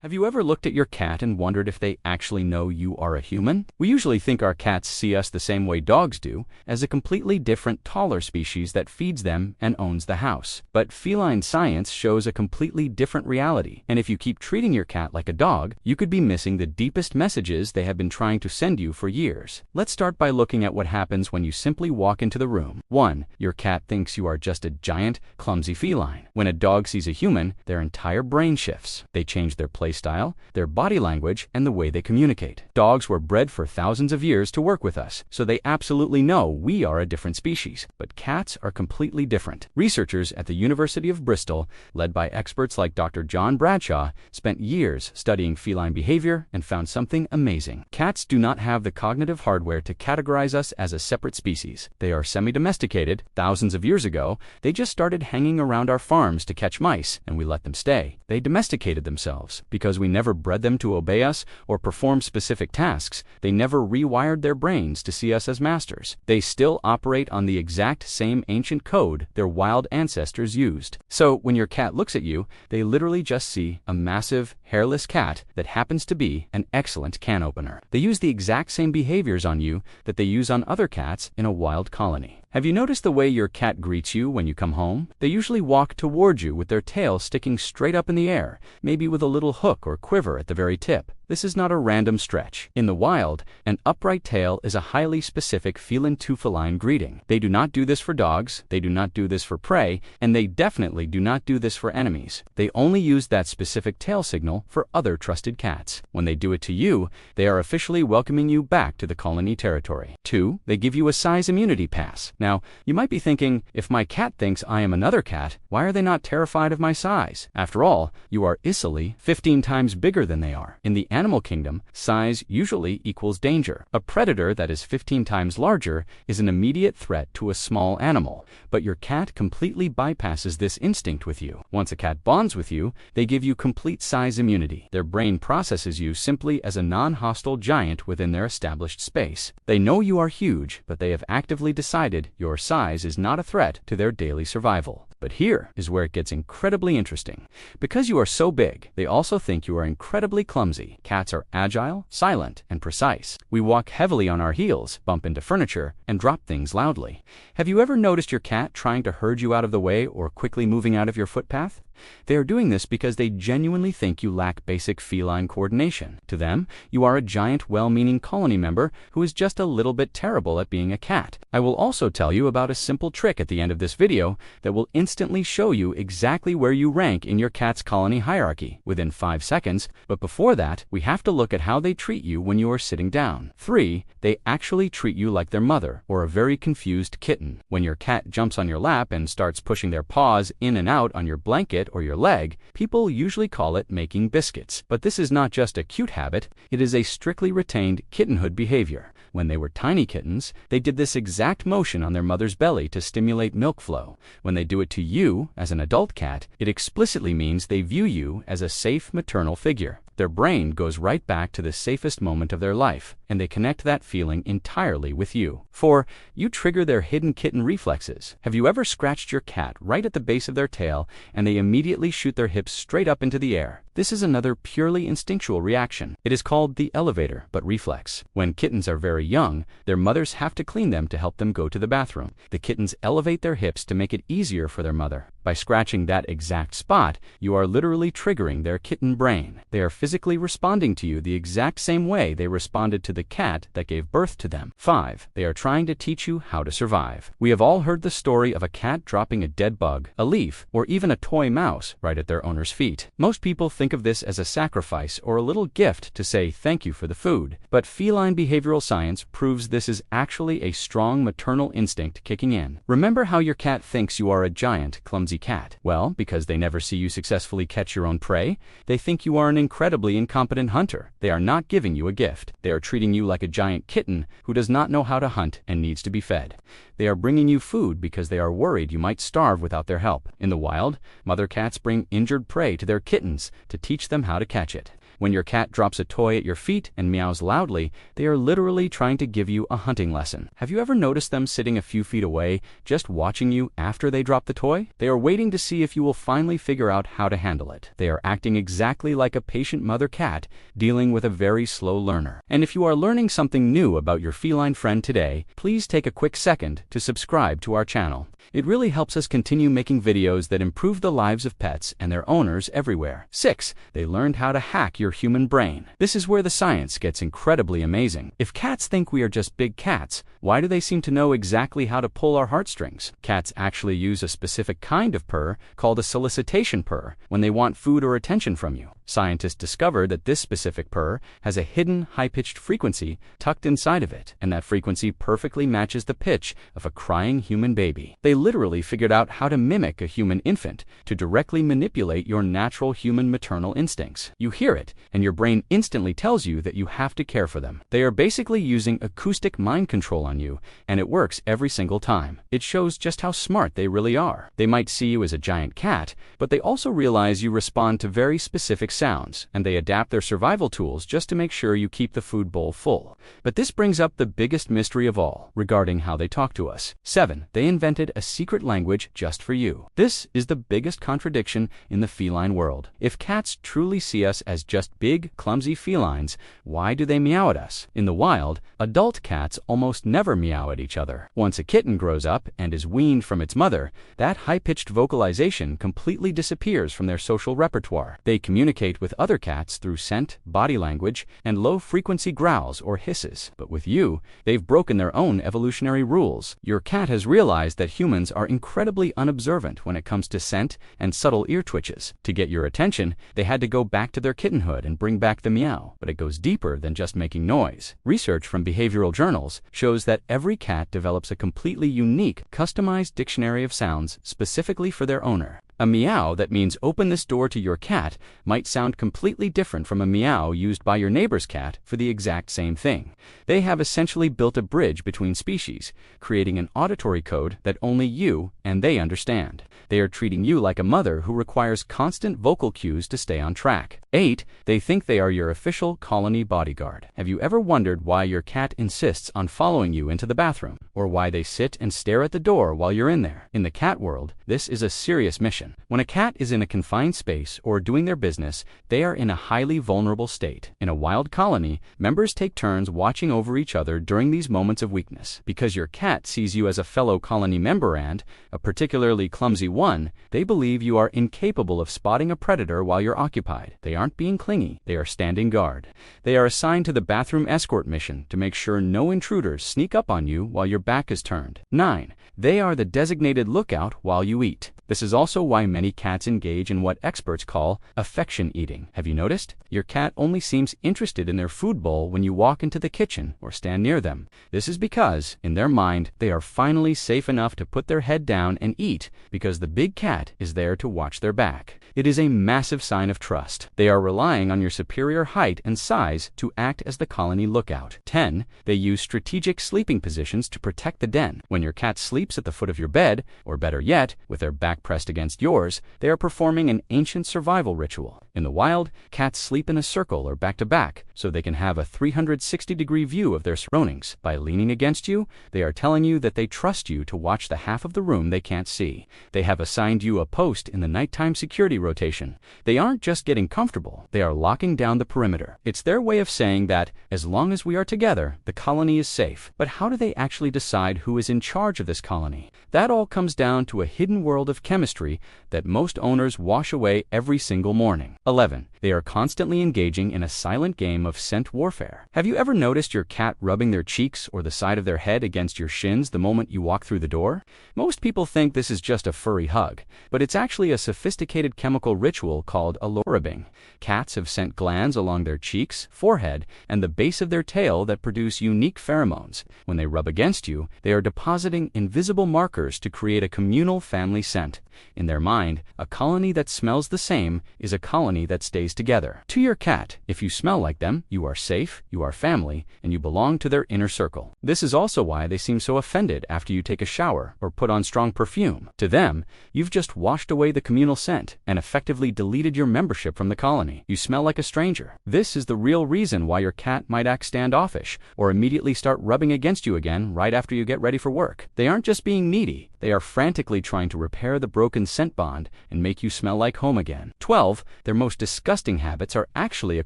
Have you ever looked at your cat and wondered if they actually know you are a human? We usually think our cats see us the same way dogs do, as a completely different, taller species that feeds them and owns the house. But feline science shows a completely different reality, and if you keep treating your cat like a dog, you could be missing the deepest messages they have been trying to send you for years. Let's start by looking at what happens when you simply walk into the room. 1. Your cat thinks you are just a giant, clumsy feline. When a dog sees a human, their entire brain shifts. They change their play style, their body language, and the way they communicate. Dogs were bred for thousands of years to work with us, so they absolutely know we are a different species. But cats are completely different. Researchers at the University of Bristol, led by experts like Dr. John Bradshaw, spent years studying feline behavior and found something amazing. Cats do not have the cognitive hardware to categorize us as a separate species. They are semi-domesticated. Thousands of years ago, they just started hanging around our farms to catch mice, and we let them stay. They domesticated themselves. Because we never bred them to obey us or perform specific tasks, they never rewired their brains to see us as masters. They still operate on the exact same ancient code their wild ancestors used. So when your cat looks at you, they literally just see a massive, hairless cat that happens to be an excellent can opener. They use the exact same behaviors on you that they use on other cats in a wild colony. Have you noticed the way your cat greets you when you come home? They usually walk towards you with their tail sticking straight up in the air, maybe with a little hook or quiver at the very tip. This is not a random stretch. In the wild, an upright tail is a highly specific feline to feline greeting. They do not do this for dogs, they do not do this for prey, and they definitely do not do this for enemies. They only use that specific tail signal for other trusted cats. When they do it to you, they are officially welcoming you back to the colony territory. 2. They give you a size immunity pass. Now, you might be thinking, if my cat thinks I am another cat, why are they not terrified of my size? After all, you are easily 15 times bigger than they are. In the animal kingdom, size usually equals danger. A predator that is 15 times larger is an immediate threat to a small animal, but your cat completely bypasses this instinct with you. Once a cat bonds with you, they give you complete size immunity. Their brain processes you simply as a non-hostile giant within their established space. They know you are huge, but they have actively decided your size is not a threat to their daily survival. But here is where it gets incredibly interesting. Because you are so big, they also think you are incredibly clumsy. Cats are agile, silent, and precise. We walk heavily on our heels, bump into furniture, and drop things loudly. Have you ever noticed your cat trying to herd you out of the way or quickly moving out of your footpath? They are doing this because they genuinely think you lack basic feline coordination. To them, you are a giant, well-meaning colony member who is just a little bit terrible at being a cat. I will also tell you about a simple trick at the end of this video that will instantly show you exactly where you rank in your cat's colony hierarchy within 5 seconds, but before that, we have to look at how they treat you when you are sitting down. 3. They actually treat you like their mother or a very confused kitten. When your cat jumps on your lap and starts pushing their paws in and out on your blanket or your leg, people usually call it making biscuits. But this is not just a cute habit, it is a strictly retained kittenhood behavior. When they were tiny kittens, they did this exact motion on their mother's belly to stimulate milk flow. When they do it to you, as an adult cat, it explicitly means they view you as a safe maternal figure. Their brain goes right back to the safest moment of their life, and they connect that feeling entirely with you. 4. You trigger their hidden kitten reflexes. Have you ever scratched your cat right at the base of their tail, and they immediately shoot their hips straight up into the air? This is another purely instinctual reaction. It is called the elevator, but reflex. When kittens are very young, their mothers have to clean them to help them go to the bathroom. The kittens elevate their hips to make it easier for their mother. By scratching that exact spot, you are literally triggering their kitten brain. They are physically responding to you the exact same way they responded to the cat that gave birth to them. 5. They are trying to teach you how to survive. We have all heard the story of a cat dropping a dead bug, a leaf, or even a toy mouse right at their owner's feet. Most people think of this as a sacrifice or a little gift to say thank you for the food, but feline behavioral science proves this is actually a strong maternal instinct kicking in. Remember how your cat thinks you are a giant, clumsy cat? Well, because they never see you successfully catch your own prey, they think you are an incredibly incompetent hunter. They are not giving you a gift. They are treating you like a giant kitten who does not know how to hunt and needs to be fed. They are bringing you food because they are worried you might starve without their help. In the wild, mother cats bring injured prey to their kittens to teach them how to catch it. When your cat drops a toy at your feet and meows loudly, they are literally trying to give you a hunting lesson. Have you ever noticed them sitting a few feet away, just watching you after they drop the toy? They are waiting to see if you will finally figure out how to handle it. They are acting exactly like a patient mother cat dealing with a very slow learner. And if you are learning something new about your feline friend today, please take a quick second to subscribe to our channel. It really helps us continue making videos that improve the lives of pets and their owners everywhere. 6. They learned how to hack your human brain. This is where the science gets incredibly amazing. If cats think we are just big cats, why do they seem to know exactly how to pull our heartstrings? Cats actually use a specific kind of purr called a solicitation purr when they want food or attention from you. Scientists discovered that this specific purr has a hidden, high-pitched frequency tucked inside of it, and that frequency perfectly matches the pitch of a crying human baby. They literally figured out how to mimic a human infant to directly manipulate your natural human maternal instincts. You hear it, and your brain instantly tells you that you have to care for them. They are basically using acoustic mind control on you, and it works every single time. It shows just how smart they really are. They might see you as a giant cat, but they also realize you respond to very specific sounds, and they adapt their survival tools just to make sure you keep the food bowl full. But this brings up the biggest mystery of all regarding how they talk to us. 7. They invented a secret language just for you. This is the biggest contradiction in the feline world. If cats truly see us as just big, clumsy felines, why do they meow at us? In the wild, adult cats almost never meow at each other. Once a kitten grows up and is weaned from its mother, that high-pitched vocalization completely disappears from their social repertoire. They communicate with other cats through scent, body language, and low-frequency growls or hisses. But with you, they've broken their own evolutionary rules. Your cat has realized that humans are incredibly unobservant when it comes to scent and subtle ear twitches. To get your attention, they had to go back to their kittenhood and bring back the meow, but it goes deeper than just making noise. Research from behavioral journals shows that every cat develops a completely unique, customized dictionary of sounds specifically for their owner. A meow that means open this door to your cat might sound completely different from a meow used by your neighbor's cat for the exact same thing. They have essentially built a bridge between species, creating an auditory code that only you and they understand. They are treating you like a mother who requires constant vocal cues to stay on track. 8. They think they are your official colony bodyguard. Have you ever wondered why your cat insists on following you into the bathroom, or why they sit and stare at the door while you're in there? In the cat world, this is a serious mission. When a cat is in a confined space or doing their business, they are in a highly vulnerable state. In a wild colony, members take turns watching over each other during these moments of weakness. Because your cat sees you as a fellow colony member and a particularly clumsy one, they believe you are incapable of spotting a predator while you're occupied. They aren't being clingy, they are standing guard. They are assigned to the bathroom escort mission to make sure no intruders sneak up on you while your back is turned. 9. They are the designated lookout while you eat. This is also why many cats engage in what experts call affection eating. Have you noticed? Your cat only seems interested in their food bowl when you walk into the kitchen or stand near them. This is because, in their mind, they are finally safe enough to put their head down and eat because the big cat is there to watch their back. It is a massive sign of trust. They are relying on your superior height and size to act as the colony lookout. 10. They use strategic sleeping positions to protect the den. When your cat sleeps at the foot of your bed, or better yet, with their back pressed against yours, they are performing an ancient survival ritual. In the wild, cats sleep in a circle or back to back so they can have a 360-degree view of their surroundings. By leaning against you, they are telling you that they trust you to watch the half of the room they can't see. They have assigned you a post in the nighttime security rotation. They aren't just getting comfortable, they are locking down the perimeter. It's their way of saying that, as long as we are together, the colony is safe. But how do they actually decide who is in charge of this colony? That all comes down to a hidden world of chemistry that most owners wash away every single morning. 11. They are constantly engaging in a silent game of scent warfare. Have you ever noticed your cat rubbing their cheeks or the side of their head against your shins the moment you walk through the door? Most people think this is just a furry hug, but it's actually a sophisticated chemical ritual called rubbing. Cats have scent glands along their cheeks, forehead, and the base of their tail that produce unique pheromones. When they rub against you, they are depositing invisible markers to create a communal family scent. In their mind, a colony that smells the same is a colony that stays stays together. To your cat, if you smell like them, you are safe, you are family, and you belong to their inner circle. This is also why they seem so offended after you take a shower or put on strong perfume. To them, you've just washed away the communal scent and effectively deleted your membership from the colony. You smell like a stranger. This is the real reason why your cat might act standoffish or immediately start rubbing against you again right after you get ready for work. They aren't just being needy, they are frantically trying to repair the broken scent bond and make you smell like home again. 12. Their most disgusting habits are actually a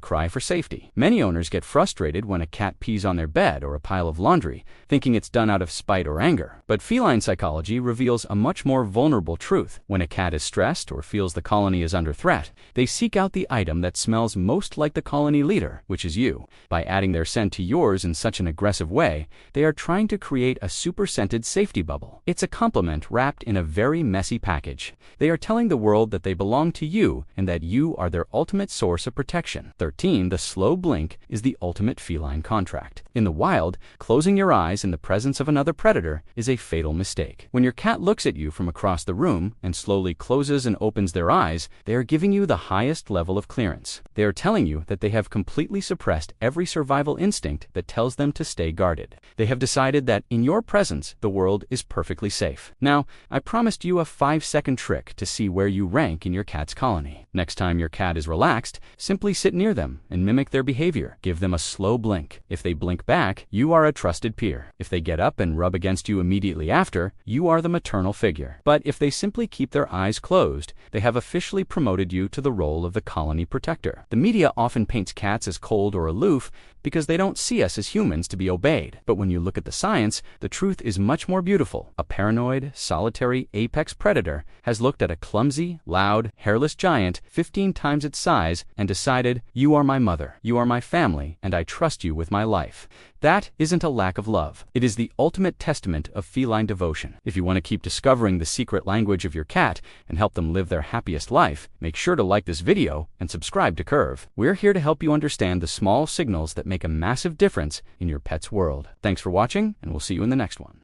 cry for safety. Many owners get frustrated when a cat pees on their bed or a pile of laundry, thinking it's done out of spite or anger. But feline psychology reveals a much more vulnerable truth. When a cat is stressed or feels the colony is under threat, they seek out the item that smells most like the colony leader, which is you. By adding their scent to yours in such an aggressive way, they are trying to create a super-scented safety bubble. It's a compliment wrapped in a very messy package. They are telling the world that they belong to you and that you are their ultimate source of protection. 13. The slow blink is the ultimate feline contract. In the wild, closing your eyes in the presence of another predator is a fatal mistake. When your cat looks at you from across the room and slowly closes and opens their eyes, they are giving you the highest level of clearance. They are telling you that they have completely suppressed every survival instinct that tells them to stay guarded. They have decided that in your presence, the world is perfectly safe. Now, I promised you a 5-second trick to see where you rank in your cat's colony. Next time your cat is relaxed, simply sit near them and mimic their behavior. Give them a slow blink. If they blink back, you are a trusted peer. If they get up and rub against you immediately after, you are the maternal figure. But if they simply keep their eyes closed, they have officially promoted you to the role of the colony protector. The media often paints cats as cold or aloof because they don't see us as humans to be obeyed. But when you look at the science, the truth is much more beautiful. A paranoid, solitary apex predator has looked at a clumsy, loud, hairless giant 15 times its size and decided, you are my mother, you are my family, and I trust you with my life. That isn't a lack of love. It is the ultimate testament of feline devotion. If you want to keep discovering the secret language of your cat and help them live their happiest life, make sure to like this video and subscribe to Curve. We're here to help you understand the small signals that make a massive difference in your pet's world. Thanks for watching, and we'll see you in the next one.